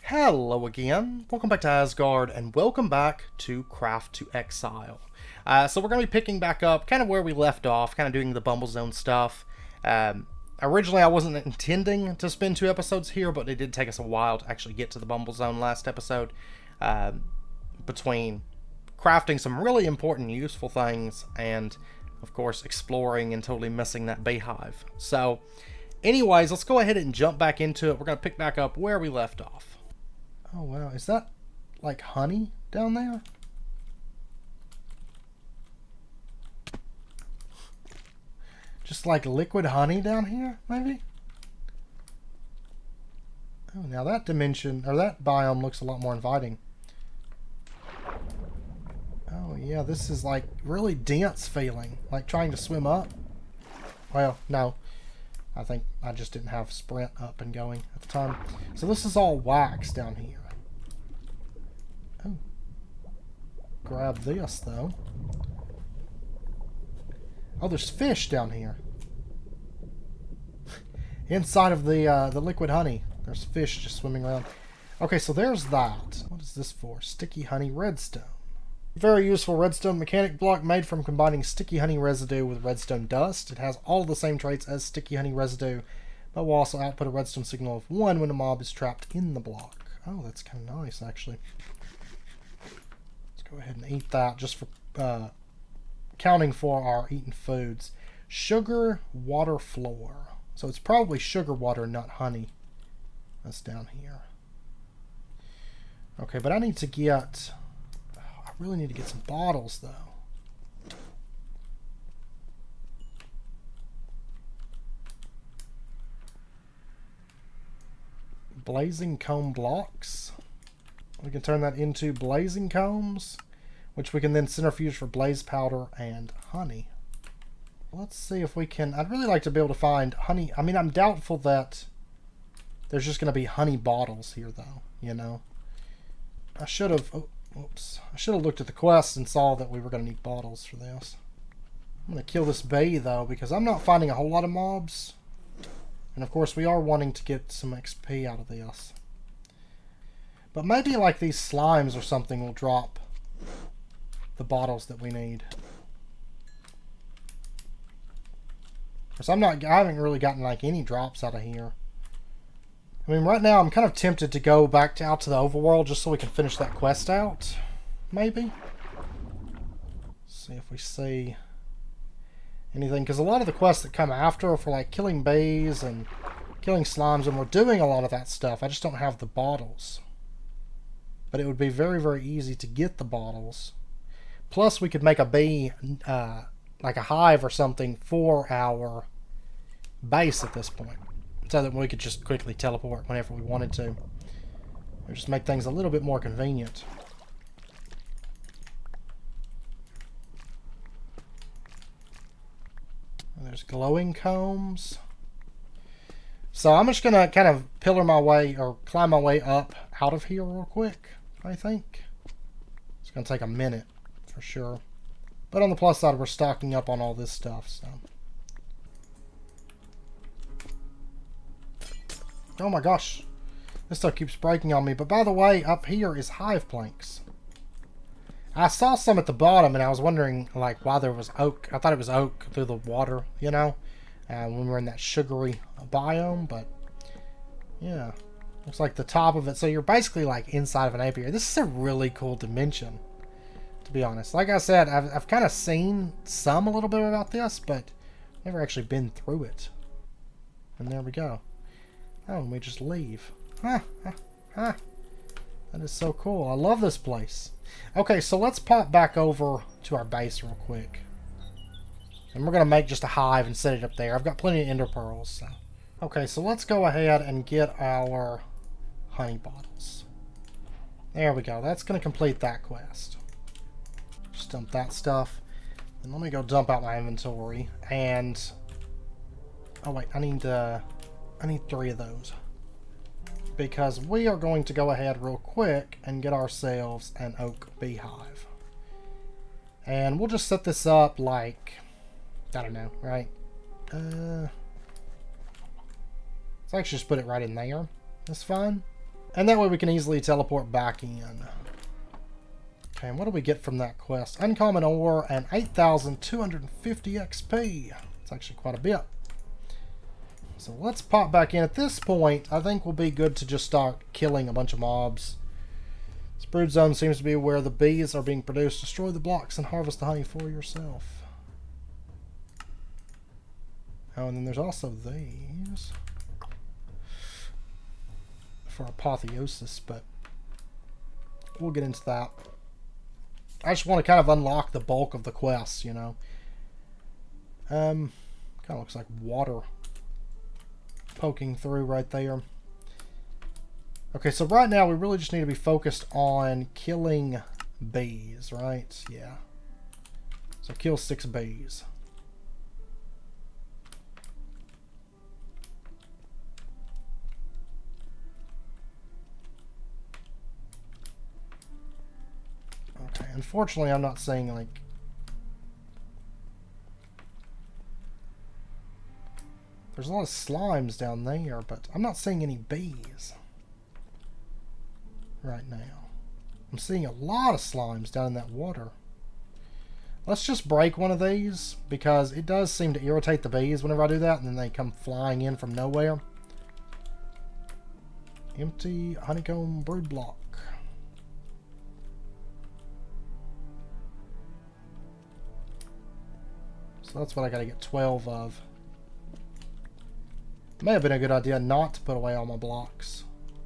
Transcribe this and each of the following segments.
Hello again, welcome back to Asgard, and welcome back to Craft to Exile. So we're going to be picking back up kind of where we left off, kind of doing the Bumblezone stuff. Originally I wasn't intending to spend 2 episodes here, but it did take us a while to actually get to the Bumblezone last episode. Between crafting some really important useful things and, of course, exploring and totally missing that beehive. So, anyways, let's go ahead and jump back into it. We're going to pick back up where we left off. Oh wow, is that like honey down there? Just like liquid honey down here, maybe? Oh, now that dimension, or that biome looks a lot more inviting. Oh yeah, this is like really dense feeling, like trying to swim up. Well, no. I think I just didn't have sprint up and going at the time. So this is all wax down here. Oh. Grab this, though. Oh, there's fish down here. Inside of the liquid honey. There's fish just swimming around. Okay, so there's that. What is this for? Sticky honey redstone. Very useful redstone mechanic block made from combining sticky honey residue with redstone dust. It has all the same traits as sticky honey residue, but will also output a redstone signal of 1 when a mob is trapped in the block. Oh, that's kind of nice, actually. Let's go ahead and eat that just for counting for our eaten foods. Sugar water floor. So it's probably sugar water, not honey. That's down here. Okay, but I need to get... really need to get some bottles, though. Blazing comb blocks. We can turn that into blazing combs, which we can then centrifuge for blaze powder and honey. Let's see if we can... I'd really like to be able to find honey. I mean, I'm doubtful that there's just going to be honey bottles here, though, you know. I should have... Oh, whoops. I should have looked at the quest and saw that we were going to need bottles for this. I'm going to kill this bee, though, because I'm not finding a whole lot of mobs. And, of course, we are wanting to get some XP out of this. But maybe, like, these slimes or something will drop the bottles that we need. Because I haven't really gotten, like, any drops out of here. I mean, right now I'm kind of tempted to go back out to the overworld just so we can finish that quest out. Maybe. See if we see anything. Because a lot of the quests that come after are for like killing bees and killing slimes. And we're doing a lot of that stuff. I just don't have the bottles. But it would be very, very easy to get the bottles. Plus we could make a bee, like a hive or something for our base at this point. So that we could just quickly teleport whenever we wanted to. Or just make things a little bit more convenient. And there's glowing combs. So I'm just going to kind of pillar my way, or climb my way up out of here real quick, I think. It's going to take a minute, for sure. But on the plus side, we're stocking up on all this stuff, so... Oh my gosh. This stuff keeps breaking on me. But by the way, up here is hive planks. I saw some at the bottom and I was wondering like why there was oak. I thought it was oak through the water, you know, when we were in that sugary biome. But yeah, looks like the top of it. So you're basically like inside of an apiary. This is a really cool dimension, to be honest. Like I said, I've kind of seen a little bit about this, but never actually been through it. And there we go. Oh, and we just leave. That is so cool. I love this place. Okay, so let's pop back over to our base real quick. And we're going to make just a hive and set it up there. I've got plenty of ender pearls. So. Okay, so let's go ahead and get our honey bottles. There we go. That's going to complete that quest. Just dump that stuff. And let me go dump out my inventory. And... oh, wait. I need 3 of those. Because we are going to go ahead real quick and get ourselves an oak beehive. And we'll just set this up like... I don't know, right? Let's actually just put it right in there. That's fine. And that way we can easily teleport back in. Okay, and what do we get from that quest? Uncommon ore and 8,250 XP. It's actually quite a bit. So let's pop back in. At this point, I think we'll be good to just start killing a bunch of mobs. This brood zone seems to be where the bees are being produced. Destroy the blocks and harvest the honey for yourself. Oh, and then there's also these for apotheosis, but we'll get into that. I just want to kind of unlock the bulk of the quests, you know. Kind of looks like water poking through right there. Okay, so right now we really just need to be focused on killing bees, right? Yeah. So kill 6 bees. Okay, unfortunately I'm not seeing like... There's a lot of slimes down there, but I'm not seeing any bees right now. I'm seeing a lot of slimes down in that water. Let's just break one of these, because it does seem to irritate the bees whenever I do that, and then they come flying in from nowhere. Empty honeycomb brood block. So that's what I gotta get 12 of. May have been a good idea not to put away all my blocks.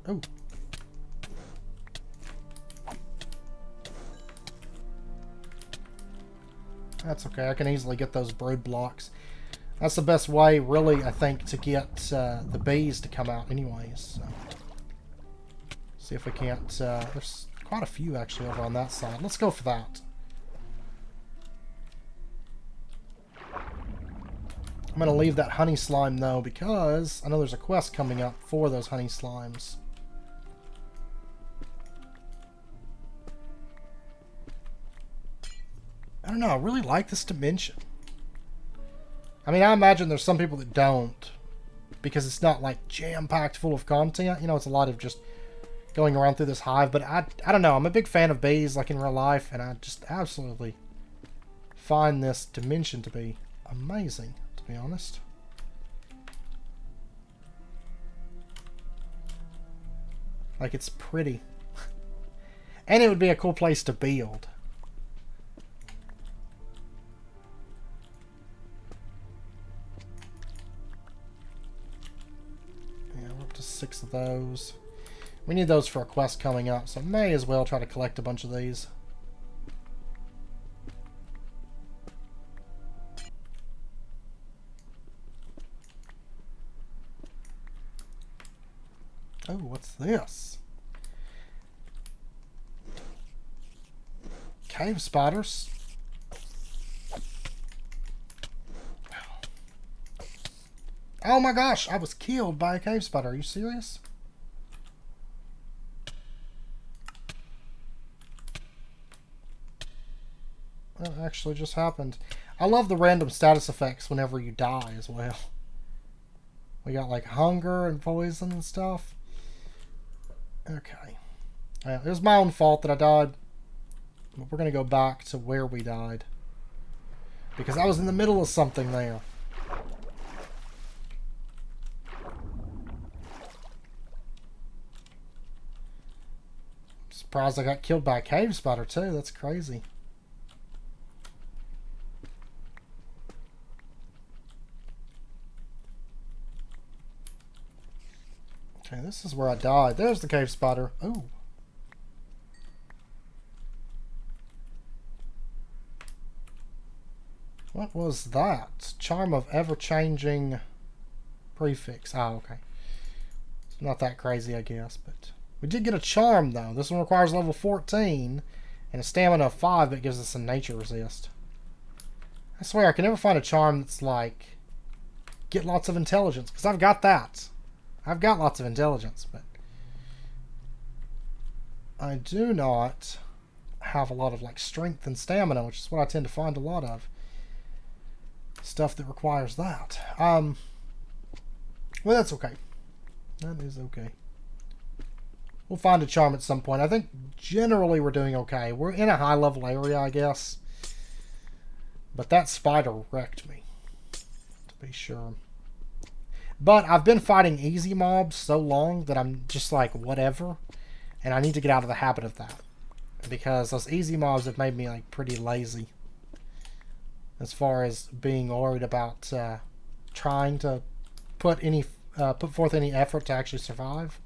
Ooh. That's okay. I can easily get those brood blocks. That's the best way, really, I think, to get the bees to come out anyways. So. See if we can't... there's quite a few, actually, over on that side. Let's go for that. I'm going to leave that honey slime, though, because I know there's a quest coming up for those honey slimes. I don't know, I really like this dimension. I mean, I imagine there's some people that don't, because it's not, like, jam-packed full of content. You know, it's a lot of just going around through this hive, but I don't know, I'm a big fan of bees, like, in real life, and I just absolutely find this dimension to be amazing. To be honest. Like, it's pretty. And it would be a cool place to build. Yeah, we're up to 6 of those. We need those for a quest coming up, so I may as well try to collect a bunch of these. Oh, what's this? Cave spiders. Oh my gosh, I was killed by a cave spider. Are you serious? That actually just happened. I love the random status effects whenever you die as well. We got like hunger and poison and stuff. Okay. It was my own fault that I died. But we're going to go back to where we died. Because I was in the middle of something there. I'm surprised I got killed by a cave spider too. That's crazy. Okay, this is where I died. There's the cave spider. Ooh. What was that? Charm of ever-changing prefix. Oh, okay. It's not that crazy, I guess, but... We did get a charm, though. This one requires level 14 and a stamina of 5, but it gives us a nature resist. I swear, I can never find a charm that's like... Get lots of intelligence, because I've got that. I've got lots of intelligence, but... I do not have a lot of, like, strength and stamina, which is what I tend to find a lot of. Stuff that requires that. Well, that's okay. That is okay. We'll find a charm at some point. I think generally we're doing okay. We're in a high level area, I guess. But that spider wrecked me, to be sure. But I've been fighting easy mobs so long that I'm just like, whatever. And I need to get out of the habit of that. Because those easy mobs have made me like pretty lazy. As far as being worried about trying to put forth any effort to actually survive.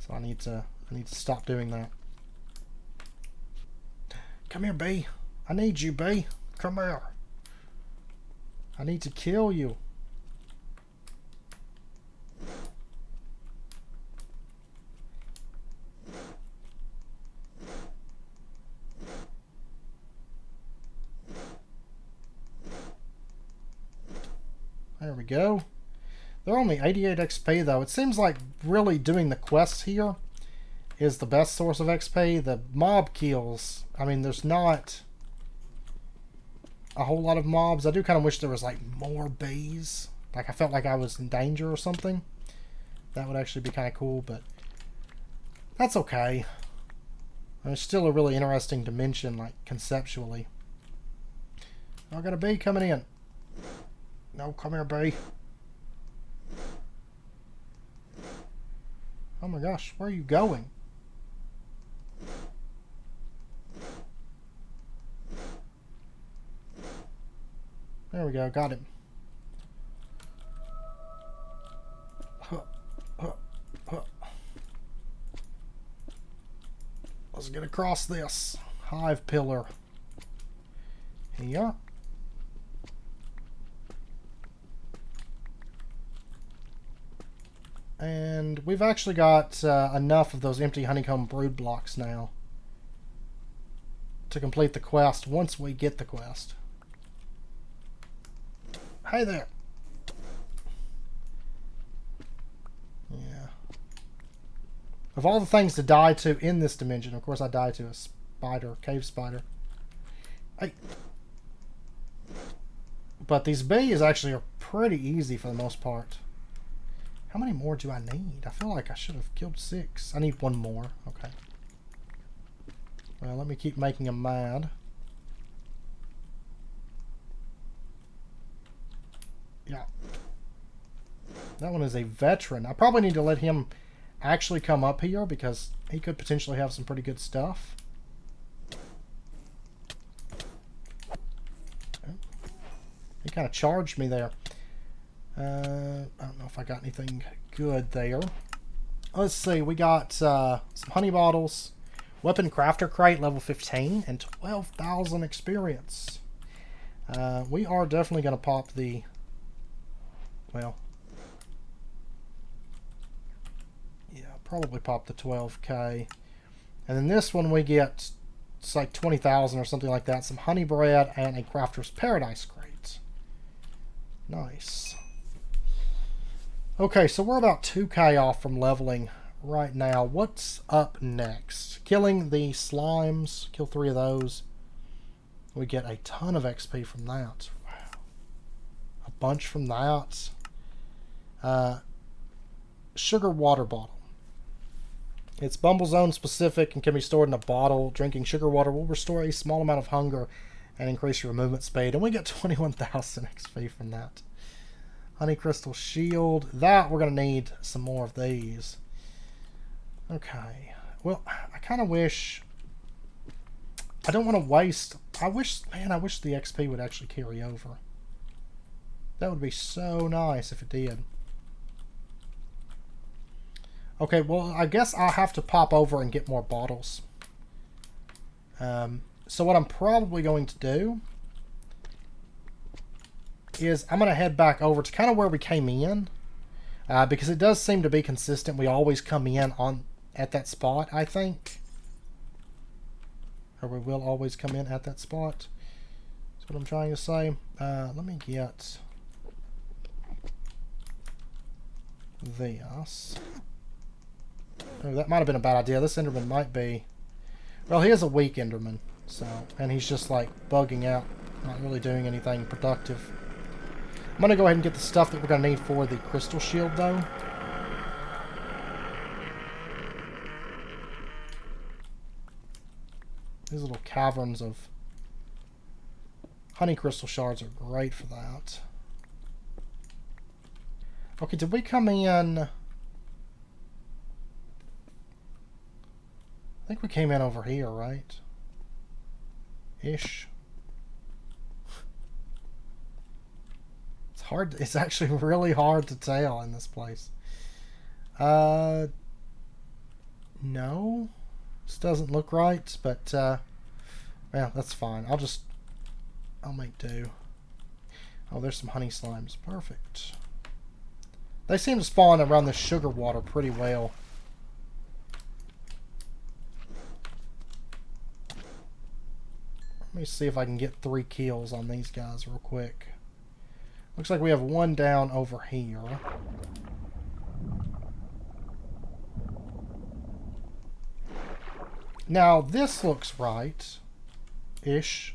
So I need to stop doing that. Come here, B. I need you, B. Come here. I need to kill you. There we go. They're only 88 XP though. It seems like really doing the quests here is the best source of XP. The mob kills, I mean, there's not a whole lot of mobs. I do kind of wish there was like more bees. Like I felt like I was in danger or something. That would actually be kind of cool, but that's okay. And it's still a really interesting dimension, like conceptually. I got a bee coming in. No, come here, bee. Oh my gosh, where are you going? There we go, got him. Let's get across this hive pillar. Here. And we've actually got enough of those empty honeycomb brood blocks now to complete the quest once we get the quest. Hey there. Yeah. Of all the things to die to in this dimension, of course I die to a spider, cave spider. Hey. But these bees actually are pretty easy for the most part. How many more do I need? I feel like I should have killed 6. I need 1 more. Okay. Well, let me keep making them mad. Yeah. That one is a veteran. I probably need to let him actually come up here because he could potentially have some pretty good stuff. He kind of charged me there. I don't know if I got anything good there. Let's see. We got some honey bottles, weapon crafter crate level 15, and 12,000 experience. We are definitely going to pop the... Well... Yeah, probably pop the 12k. And then this one we get... It's like 20,000 or something like that. Some honey bread and a crafter's paradise crate. Nice. Okay, so we're about 2k off from leveling right now. What's up next? Killing the slimes. Kill 3 of those. We get a ton of XP from that. Wow. A bunch from that. Sugar water bottle. It's Bumblezone specific and can be stored in a bottle. Drinking sugar water will restore a small amount of hunger and increase your movement speed. And we get 21,000 XP from that. Honey crystal shield. That we're going to need some more of these. Okay. Well, I kind of wish... I don't want to waste... I wish the XP would actually carry over. That would be so nice if it did. Okay, well, I guess I'll have to pop over and get more bottles. So what I'm probably going to do is I'm going to head back over to kind of where we came in. Because it does seem to be consistent. We always come in at that spot, I think. Or we will always come in at that spot. That's what I'm trying to say. Let me get this. Oh, that might have been a bad idea. This Enderman might be... Well, he is a weak Enderman. So, and he's just like bugging out. Not really doing anything productive. I'm going to go ahead and get the stuff that we're going to need for the crystal shield, though. These little caverns of honey crystal shards are great for that. Okay, did we come in? I think we came in over here, right? Ish. It's hard. It's actually really hard to tell in this place. No. This doesn't look right, but, yeah, that's fine. I'll make do. Oh, there's some honey slimes. Perfect. They seem to spawn around the sugar water pretty well. Let me see if I can get 3 kills on these guys real quick. Looks like we have one down over here. Now, this looks right-ish.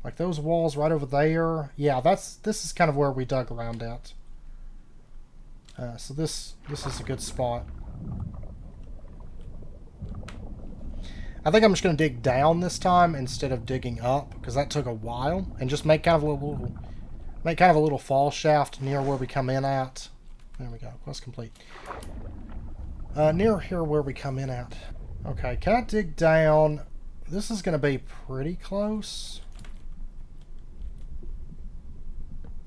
Like those walls right over there. Yeah, this is kind of where we dug around at. So this is a good spot. I think I'm just going to dig down this time instead of digging up, because that took a while, and just make kind of a little fall shaft near where we come in at. There we go. Quest complete. Near here where we come in at. Okay, can I dig down? This is going to be pretty close.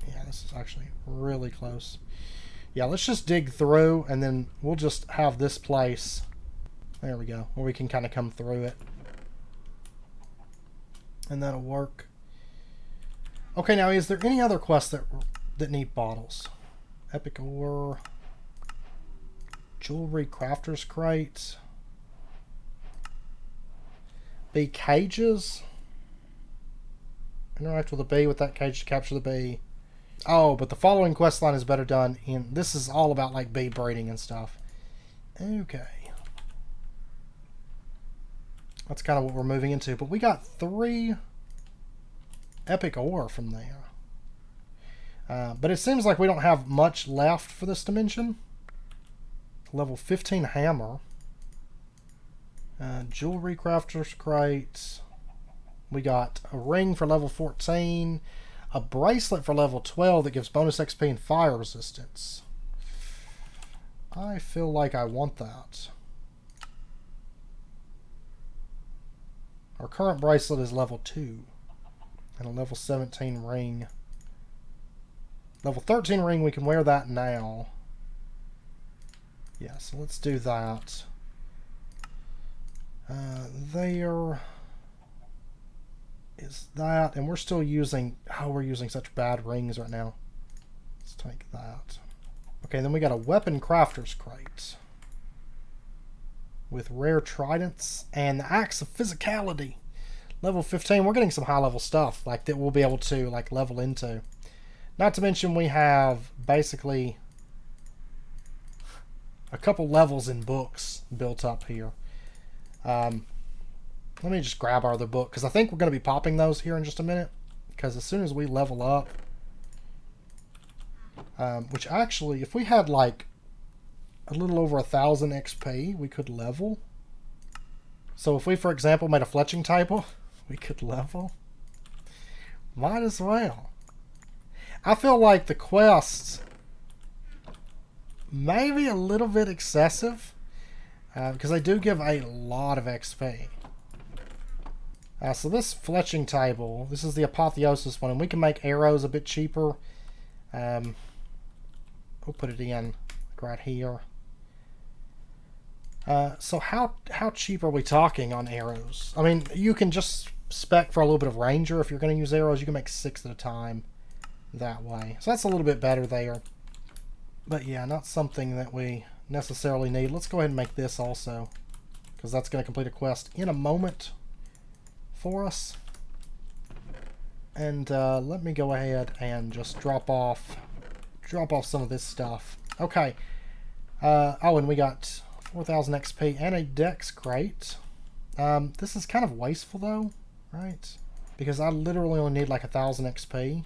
Yeah, this is actually really close. Yeah, let's just dig through, and then we'll just have this place. There we go, where we can kind of come through it. And that'll work. Okay, now is there any other quests that need bottles? Epic ore. Jewelry crafter's crate. Bee cages. Interact with a bee with that cage to capture the bee. Oh, but the following quest line is better done in... This is all about, like, bee breeding and stuff. Okay. That's kind of what we're moving into. But we got 3 epic ore from there. But it seems like we don't have much left for this dimension. Level 15 hammer. Jewelry crafter's crate. We got a ring for level 14. A bracelet for level 12 that gives bonus XP and fire resistance. I feel like I want that. Our current bracelet is level 2. And a level 17 ring. Level 13 ring, we can wear that now. Yeah, so let's do that. There is that, and we're still using... Oh, we're using such bad rings right now. Let's take that. Okay, then we got a weapon crafter's crate. With rare tridents and the axe of physicality. Level 15, we're getting some high level stuff like that we'll be able to like level into. Not to mention we have basically a couple levels in books built up here. Let me just grab our other book, because I think we're going to be popping those here in just a minute. Because as soon as we level up, which actually, if we had like a little over 1,000 XP, we could level. So if we, for example, made a fletching table, we could level. Might as well. I feel like the quests may be a little bit excessive, because they do give a lot of XP. So this fletching table, this is the apotheosis one, and we can make arrows a bit cheaper. We'll put it in like right here. So how cheap are we talking on arrows? I mean, you can just spec for a little bit of ranger. If you're going to use arrows, you can make 6 at a time that way. So that's a little bit better there. But yeah, not something that we necessarily need. Let's go ahead and make this also, because that's going to complete a quest in a moment for us. And let me go ahead and just drop off some of this stuff. Okay. Oh, and we got 4,000 XP and a dex crate. This is kind of wasteful though, right? Because I literally only need like 1,000 XP.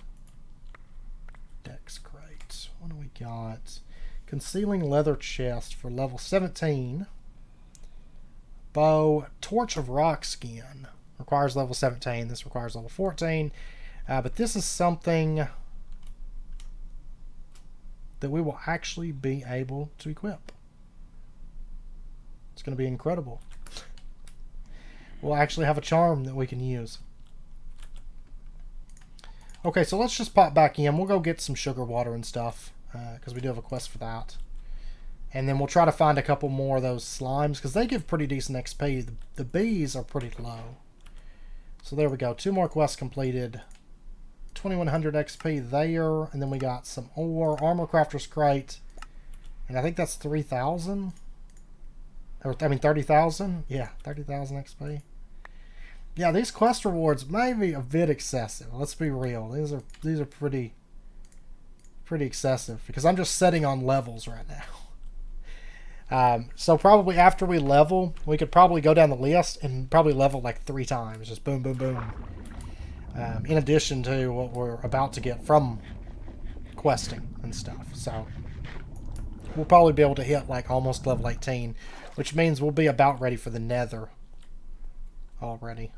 Dex crate. What do we got? Concealing leather chest for level 17. bow. Torch of Rock Skin. Requires level 17. This requires level 14. But this is something that we will actually be able to equip. It's going to be incredible. We'll actually have a charm that we can use. Okay, so let's just pop back in. We'll go get some sugar water and stuff, because we do have a quest for that. And then we'll try to find a couple more of those slimes, because they give pretty decent XP. The bees are pretty low. So there we go. 2 more quests completed. 2100 XP there. And then we got some ore. Armor Crafter's Crate. And I think that's 3,000. Or, I mean, 30,000. Yeah, 30,000 XP. Yeah, these quest rewards may be a bit excessive. Let's be real. These are pretty excessive, because I'm just setting on levels right now. So probably after we level, we could probably go down the list and probably level like 3 times. Just boom, boom, boom. In addition to what we're about to get from questing and stuff. So we'll probably be able to hit like almost level 18, which means we'll be about ready for the nether already.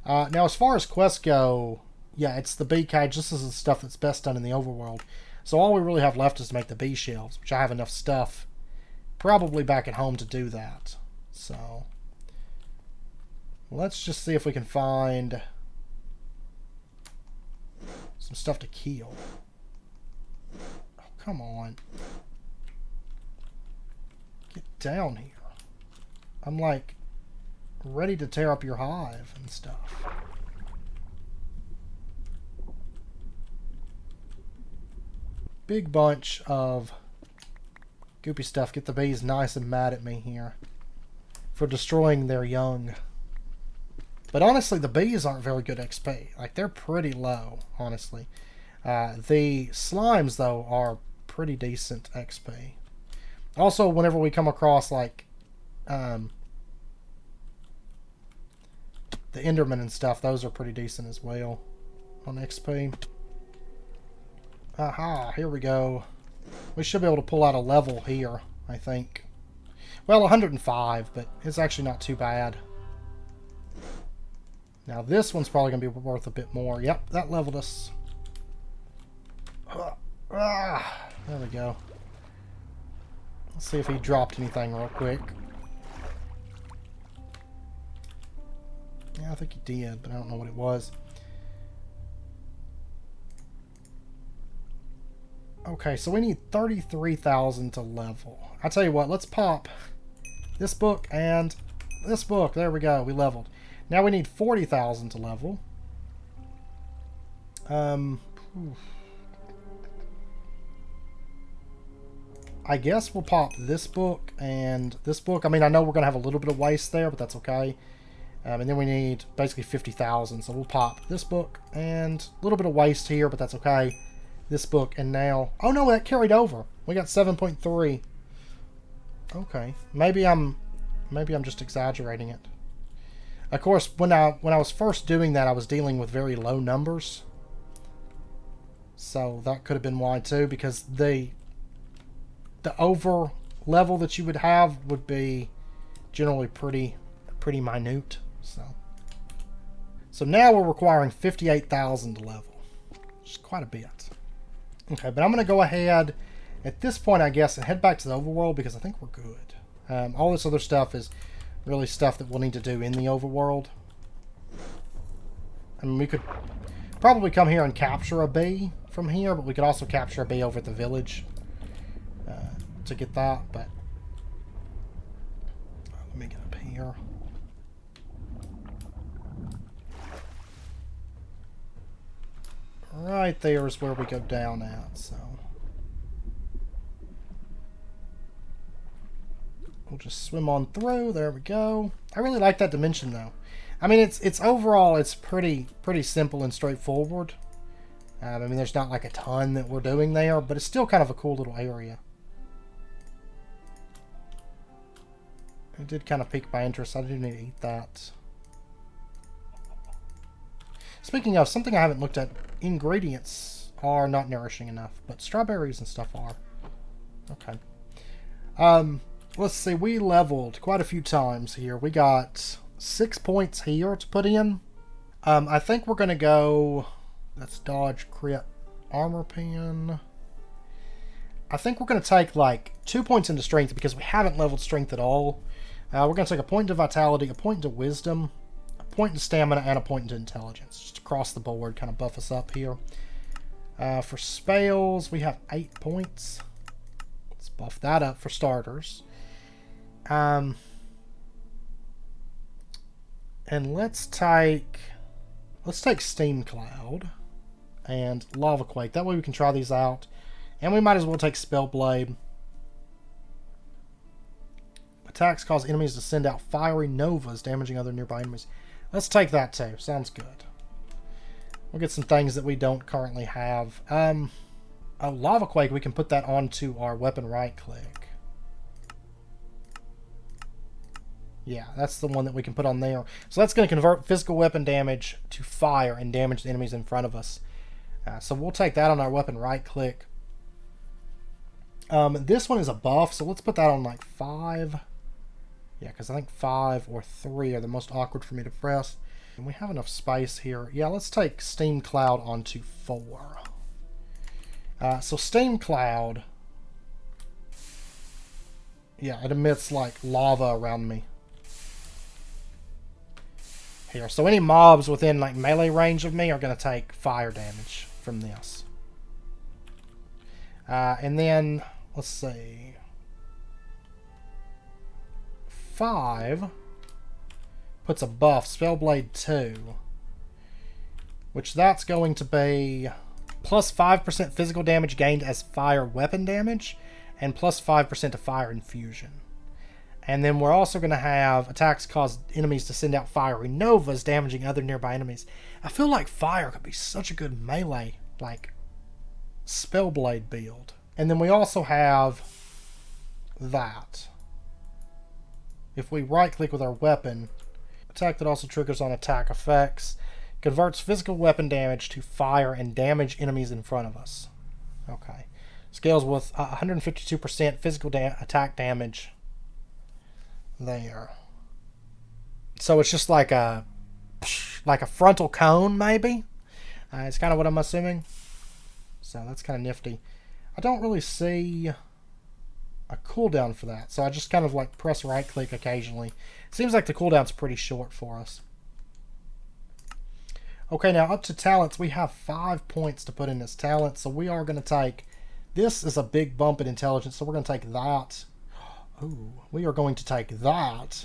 Now, as far as quests go, yeah, it's the bee cage. This is the stuff that's best done in the overworld. So all we really have left is to make the bee shelves, which I have enough stuff probably back at home to do that. So let's just see if we can find some stuff to kill. Oh, come on. Get down here. I'm like ready to tear up your hive and stuff. Big bunch of goopy stuff. Get the bees nice and mad at me here for destroying their young. But honestly, the bees aren't very good XP. Like, they're pretty low, honestly. The slimes, though, are pretty decent XP. Also, whenever we come across, like, the Enderman and stuff, those are pretty decent as well on XP. Aha, here we go. We should be able to pull out a level here, I think. Well, 105, but it's actually not too bad. Now this one's probably going to be worth a bit more. Yep, that leveled us. There we go. Let's see if he dropped anything real quick. Yeah, I think he did, but I don't know what it was. Okay, so we need 33,000 to level. I tell you what, let's pop this book and this book. There we go, we leveled. Now we need 40,000 to level. I guess we'll pop this book and this book. I mean, I know we're going to have a little bit of waste there, but that's okay. And then we need basically 50,000. So we'll pop this book and a little bit of waste here, but that's okay. This book, and now... Oh no, that carried over. We got 7.3. Okay. Maybe I'm just exaggerating it. Of course, when I was first doing that, I was dealing with very low numbers. So that could have been why too, because the over level that you would have would be generally pretty minute. So now we're requiring 58,000 to level, which is quite a bit. Okay, but I'm going to go ahead at this point, I guess, and head back to the overworld because I think we're good. All this other stuff is really stuff that we'll need to do in the overworld. I mean, we could probably come here and capture a bee from here, but we could also capture a bee over at the village to get that. But let me get up here. Right there is where we go down at, so we'll just swim on through. There we go. I really like that dimension though. I mean, it's overall it's pretty simple and straightforward. I mean, there's not like a ton that we're doing there, but it's still kind of a cool little area. It did kind of pique my interest. I do need to eat that. Speaking of, something I haven't looked at, ingredients are not nourishing enough, but strawberries and stuff are. Okay. let's see, we leveled quite a few times here. We got 6 points here to put in. I think we're going to go, let's dodge crit armor pin. I think we're going to take like 2 points into strength because we haven't leveled strength at all. We're going to take a point into vitality, a point into wisdom, a point into stamina, and a point into intelligence. Just across the board, kind of buff us up here. For spells, we have 8 points. Let's buff that up for starters. And let's take Steam Cloud and Lava Quake. That way we can try these out. And we might as well take Spellblade. Attacks cause enemies to send out fiery novas, damaging other nearby enemies. Let's take that too. Sounds good. We'll get some things that we don't currently have. Lava Quake, we can put that onto our weapon right click. Yeah, that's the one that we can put on there. So that's going to convert physical weapon damage to fire and damage the enemies in front of us. So we'll take that on our weapon right click. This one is a buff, so let's put that on like 5. Yeah, because I think 5 or 3 are the most awkward for me to press. And we have enough space here. Yeah, let's take Steam Cloud onto 4. So Steam Cloud, yeah, it emits like lava around me. Here, so any mobs within like melee range of me are going to take fire damage from this. And then, let's see, 5 puts a buff, Spellblade 2, which that's going to be plus 5% physical damage gained as fire weapon damage, and plus 5% to fire infusion. And then we're also going to have attacks cause enemies to send out fiery novas, damaging other nearby enemies. I feel like fire could be such a good melee, like, Spellblade build. And then we also have that. If we right-click with our weapon, attack that also triggers on attack effects, converts physical weapon damage to fire and damage enemies in front of us. Okay. Scales with 152% physical attack damage. There. So it's just like a frontal cone, maybe? It's kind of what I'm assuming. So that's kind of nifty. I don't really see a cooldown for that, so I just kind of like press right click occasionally. Seems like the cooldown's pretty short for us. Okay, now up to talents, we have 5 points to put in this talent, so we are going to take, this is a big bump in intelligence, so we're going to take that. Ooh, we are going to take that.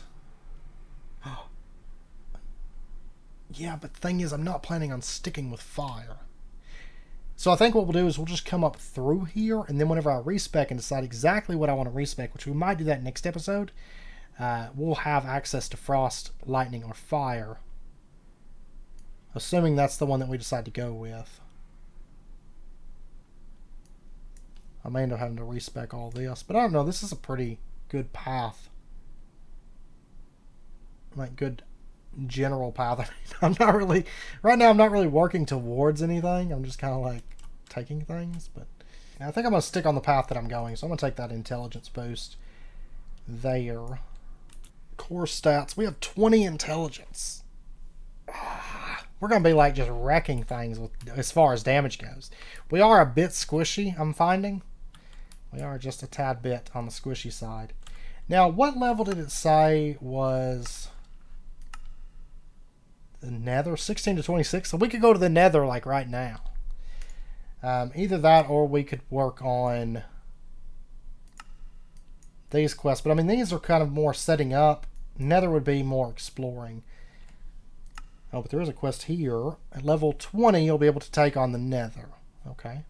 Yeah, but the thing is, I'm not planning on sticking with fire. So I think what we'll do is we'll just come up through here, and then whenever I respec and decide exactly what I want to respec, which we might do that next episode, we'll have access to frost, lightning, or fire. Assuming that's the one that we decide to go with. I may end up having to respec all this, but I don't know, this is a pretty good path. Like, good general path. I mean, I'm not really, right now I'm not really working towards anything. I'm just kind of like taking things, but I think I'm going to stick on the path that I'm going, so I'm going to take that intelligence boost there. Core stats, we have 20 intelligence. We're going to be like just wrecking things with, as far as damage goes. We are a bit squishy, I'm finding. We are just a tad bit on the squishy side. Now, what level did it say was the nether? 16 to 26? So we could go to the nether like right now. Either that or we could work on these quests. But I mean, these are kind of more setting up. Nether would be more exploring. Oh, but there is a quest here. At level 20, you'll be able to take on the nether. Okay.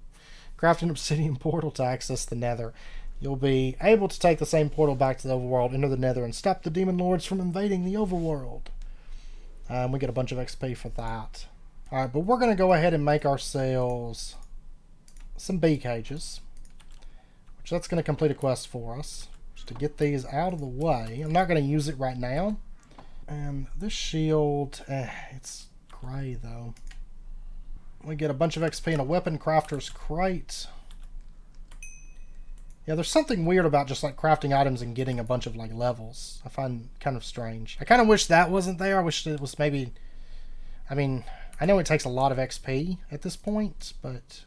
Craft an obsidian portal to access the nether. You'll be able to take the same portal back to the overworld, enter the nether, and stop the demon lords from invading the overworld. We get a bunch of XP for that. Alright, but we're going to go ahead and make ourselves some bee cages. Which that's going to complete a quest for us. Just to get these out of the way. I'm not going to use it right now. And this shield, it's gray though. We get a bunch of XP in a weapon crafter's crate. Yeah, there's something weird about just like crafting items and getting a bunch of like levels. I find kind of strange. I kind of wish that wasn't there. I wish it was maybe. I mean, I know it takes a lot of XP at this point, but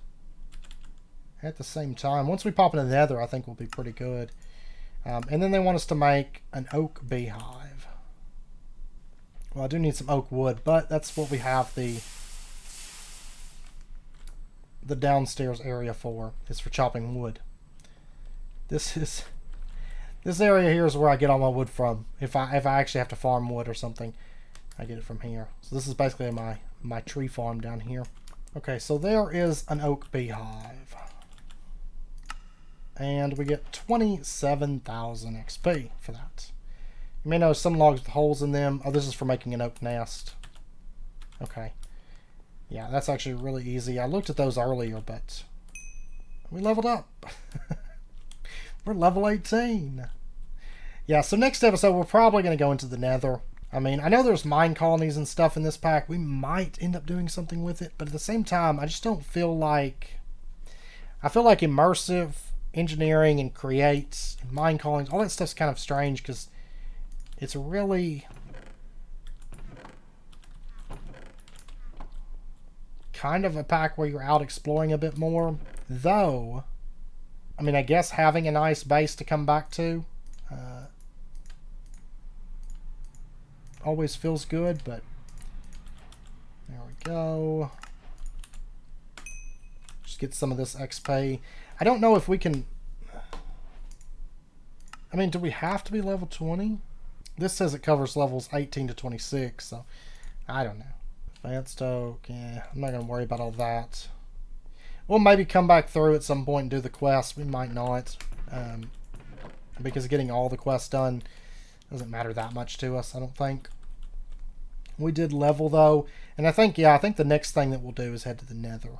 at the same time, once we pop into the nether, I think we'll be pretty good. And then they want us to make an oak beehive. Well, I do need some oak wood, but that's what we have the downstairs area for. Is for chopping wood. This area here is where I get all my wood from. If I actually have to farm wood or something, I get it from here. So this is basically my tree farm down here. Okay, so there is an oak beehive. And we get 27,000 XP for that. You may notice some logs with holes in them. Oh, this is for making an oak nest. Okay. Yeah, that's actually really easy. I looked at those earlier, but we leveled up. We're level 18. Yeah, so next episode, we're probably going to go into the nether. I mean, I know there's mine colonies and stuff in this pack. We might end up doing something with it, but at the same time, I just don't feel like... I feel like immersive engineering and creates and mine colonies, all that stuff's kind of strange because it's really kind of a pack where you're out exploring a bit more. Though, I mean, I guess having a nice base to come back to always feels good, but there we go. Just get some of this XP. I don't know if we can... I mean, do we have to be level 20? This says it covers levels 18 to 26, so I don't know. Advanced oak, yeah, I'm not going to worry about all that. We'll maybe come back through at some point and do the quest. We might not. Because getting all the quests done doesn't matter that much to us, I don't think. We did level, though. And I think, yeah, I think the next thing that we'll do is head to the nether,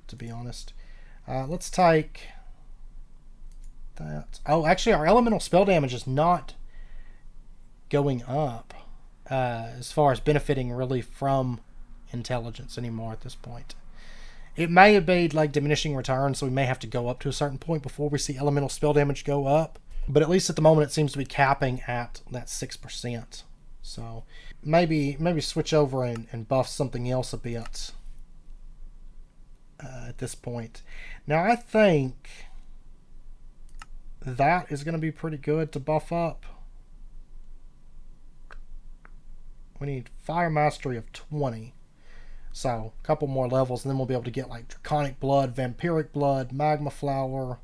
to be honest. Let's take that. Oh, actually, our elemental spell damage is not going up as far as benefiting really from intelligence anymore at this point. It may have been like diminishing returns, so we may have to go up to a certain point before we see elemental spell damage go up. But at least at the moment, it seems to be capping at that 6%. So maybe switch over and buff something else a bit at this point. Now I think that is going to be pretty good to buff up. We need fire mastery of 20. So a couple more levels and then we'll be able to get like draconic blood, vampiric blood, magma flower,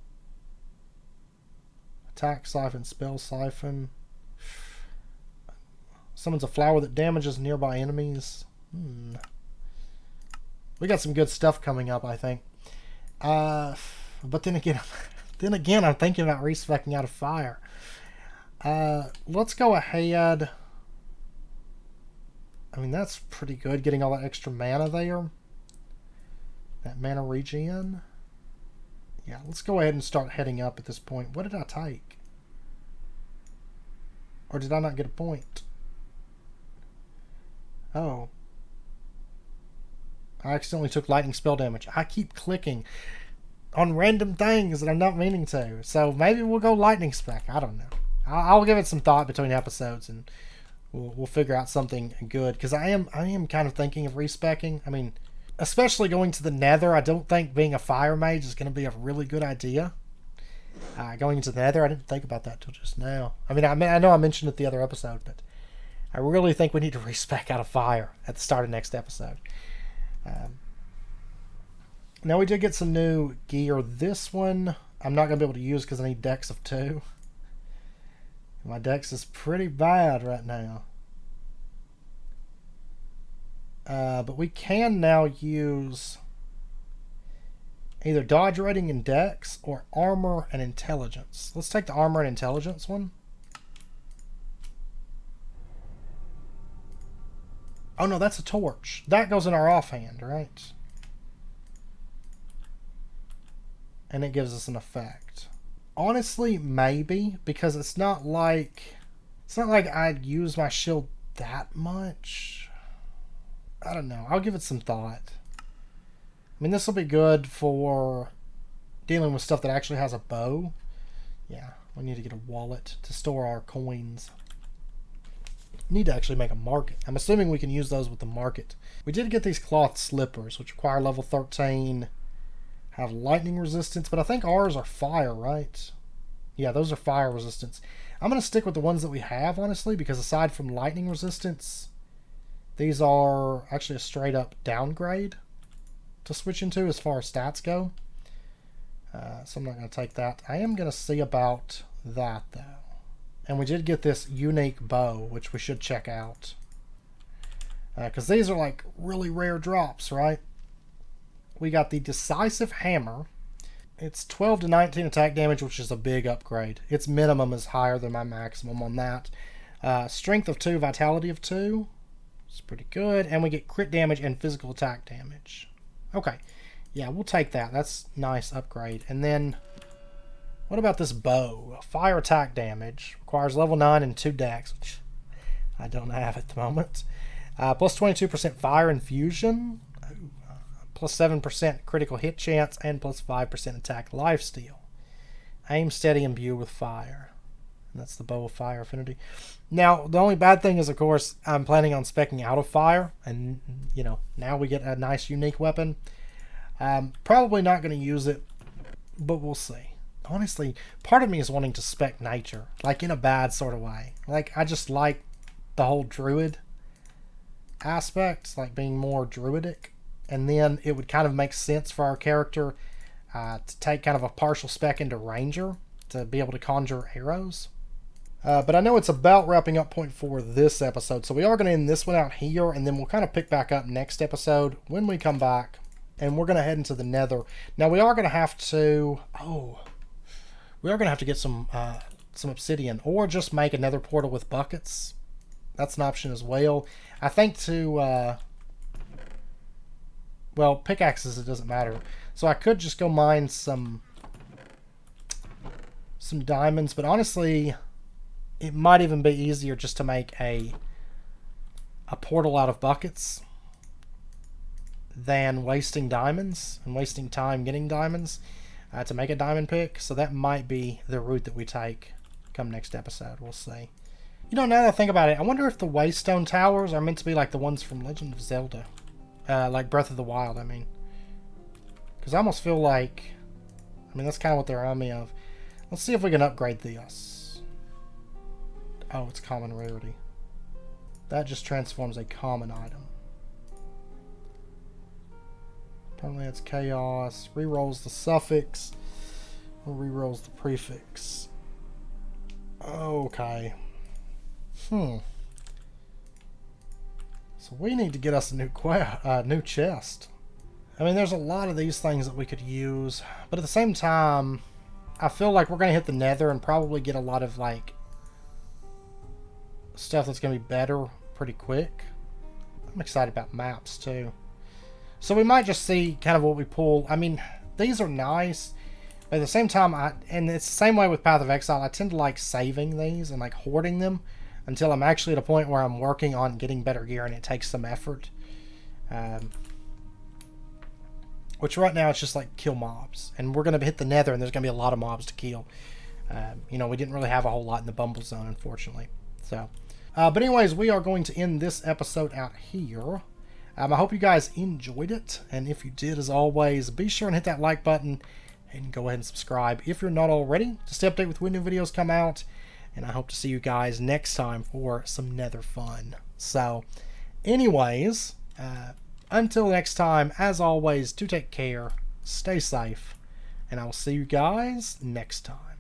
attack siphon, spell siphon. Summons a flower that damages nearby enemies. We got some good stuff coming up, I think. But then again, I'm thinking about respecing out of fire. Let's go ahead. I mean, that's pretty good, getting all that extra mana there. That mana regen. Yeah, let's go ahead and start heading up at this point. What did I take? Or did I not get a point? Oh. I accidentally took lightning spell damage. I keep clicking on random things that I'm not meaning to. So maybe we'll go lightning spec. I don't know. I'll give it some thought between episodes and we'll figure out something good. Because I am kind of thinking of respecking. I mean, especially going to the nether, I don't think being a fire mage is going to be a really good idea. Going into the nether, I didn't think about that till just now. I know I mentioned it the other episode, but I really think we need to respec out of fire at the start of next episode. Now we did get some new gear. This one I'm not going to be able to use because I need dex of 2. My dex is pretty bad right now. But we can now use either dodge rating and dex or armor and intelligence. Let's take the armor and intelligence one. Oh no, that's a torch. That goes in our offhand, right? And it gives us an effect. Honestly, maybe, because it's not like I'd use my shield that much. I don't know. I'll give it some thought. I mean, this will be good for dealing with stuff that actually has a bow. Yeah, we need to get a wallet to store our coins. Need to actually make a market. I'm assuming we can use those with the market. We did get these cloth slippers, which require level 13, have lightning resistance, but I think ours are fire, right? Yeah, those are fire resistance. I'm going to stick with the ones that we have, honestly, because aside from lightning resistance, these are actually a straight up downgrade to switch into as far as stats go. So I'm not going to take that. I am going to see about that, though. And we did get this unique bow, which we should check out. Because these are like really rare drops, right? We got the Decisive Hammer. It's 12 to 19 attack damage, which is a big upgrade. Its minimum is higher than my maximum on that. Strength of 2, Vitality of 2. It's pretty good. And we get crit damage and physical attack damage. Okay. Yeah, we'll take that. That's a nice upgrade. And then, what about this bow? Fire attack damage. Requires level 9 and 2 dex, which I don't have at the moment. Plus 22% fire infusion. Plus 7% critical hit chance. And plus 5% attack lifesteal. Aim, steady, imbue with fire. And that's the bow of fire affinity. Now, the only bad thing is, of course, I'm planning on speccing out of fire. And, you know, now we get a nice unique weapon. Probably not going to use it, but we'll see. Honestly, part of me is wanting to spec nature, like in a bad sort of way. Like, I just like the whole druid aspect, like being more druidic. And then it would kind of make sense for our character to take kind of a partial spec into ranger to be able to conjure arrows. But I know it's about wrapping up point for this episode, so we are going to end this one out here, and then we'll kind of pick back up next episode when we come back. And we're going to head into the nether. Now, we are going to have to... we are going to have to get some obsidian. Or just make a nether portal with buckets. That's an option as well. I think to... well, pickaxes, it doesn't matter. So I could just go mine some diamonds. But honestly, it might even be easier just to make a portal out of buckets than wasting diamonds and wasting time getting diamonds to make a diamond pick. So that might be the route that we take come next episode. We'll see. You know, now that I think about it, I wonder if the Waystone Towers are meant to be like the ones from Legend of Zelda. Like Breath of the Wild, I mean. Because I almost feel like... I mean, that's kind of what they remind me of. Let's see if we can upgrade this. Oh, it's common rarity. That just transforms a common item. Apparently it's chaos. Rerolls the suffix. Or rerolls the prefix. Okay. So we need to get us a new chest. I mean, there's a lot of these things that we could use. But at the same time, I feel like we're going to hit the nether and probably get a lot of, like, stuff that's going to be better pretty quick. I'm excited about maps, too. So we might just see kind of what we pull. I mean, these are nice. But at the same time, and it's the same way with Path of Exile, I tend to like saving these and like hoarding them until I'm actually at a point where I'm working on getting better gear and it takes some effort. Which right now it's just like kill mobs. And we're going to hit the nether and there's going to be a lot of mobs to kill. You know, we didn't really have a whole lot in the Bumblezone, unfortunately. So, but anyways, we are going to end this episode out here. I hope you guys enjoyed it, and if you did, as always, be sure and hit that like button, and go ahead and subscribe if you're not already, to stay updated with when new videos come out, and I hope to see you guys next time for some nether fun. So, anyways, until next time, as always, do take care, stay safe, and I will see you guys next time.